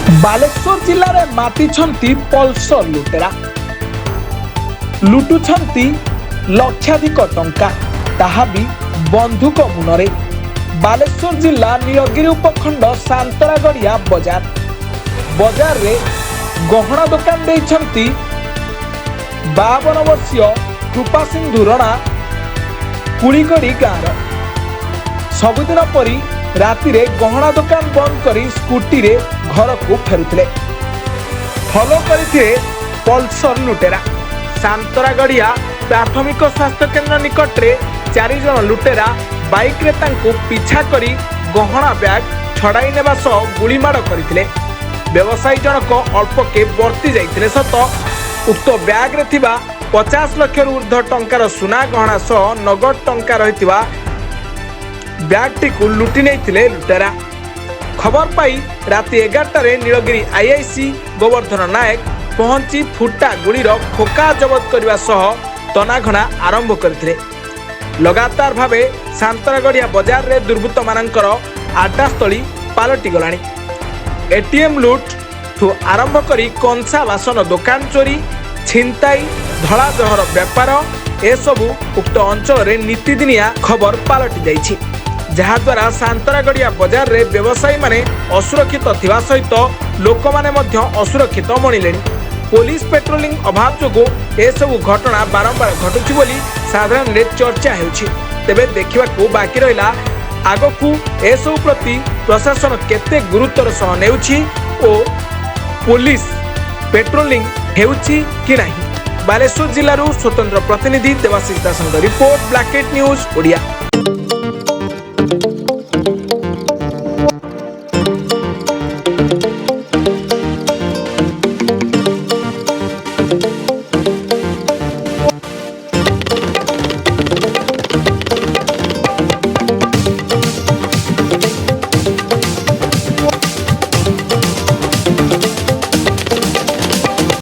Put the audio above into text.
बालेश्वर जिले में मातिछंती पल्सर लुटेरा लुटुछंती लक्षाधिक टंका ताहा भी बंधुक मुନରେ। बालेश्वर जिला नीलगिरी उपखंड सांतरागड़िया बजार रे गहना दुकान देइछंती 52 वर्षीय कृपा सिंधु रणा कुड़ीगड़ी गाँव। सबुदिन परी राति रे गहना दुकान बंद करी स्कूटी रे घर को फेरुथिले। फलो करथिले पल्सर लुटेरा। सांतरागड़िया प्राथमिक स्वास्थ्य केन्द्र निकट रे 4 जन लुटेरा बाइक रे तांको पीछा करी गहना बैग छड़ाई नेबा सह गुलीमाड़ करथिले। व्यवसायी जनक अल्प के बर्ती जाइथिले सत उक्त बैग रे थिबा 50 लाख ऊर्ध्व टंकार सुना गहना सह नगद टंका रहितिबा बैगटी को लुटि नहीं लुटेरा। खबर पाई राति 11टारे नीलगिरी आईआईसी गोवर्धन नायक पहुंची फुटा गुड़ीर खोका जबत करने सह तनाघना आरंभ करथिले। लगातार भावे सांतरागड़िया बजार रे दुर्बृत्त मानकर आड्डास्थली पालटि गलानी। एटीएम लुट ठू आरंभ करी कंसा बासन दुकान चोरी छिनताई धड़ा जहर व्यापार एसबू उक्त अंचल रे नीतिदिनिया खबर पालटि जाइछि। जहाद्वारा सांतरागड़िया बजार रे व्यवसायी माने असुरक्षित थिबा सहित लोक माने मध्य असुरक्षित मणिलेनी। पुलिस पेट्रोलिंग अभाव जोगु एसबू घटना बारंबार घटुछि बोली साधारण रे चर्चा हेउछि। तेबे देखिबाकू बाकी रहिला आगकू एसबू प्रति प्रशासन केते गुरुत्वर सह नेउछि ओ पुलिस पेट्रोलिंग हेउछि कि नाही। बालेश्वर जिल्लारू स्वतंत्र प्रतिनिधि देवाशीष दासଙ୍କ रिपोर्ट ब्लैकेट न्यूज ओडिया।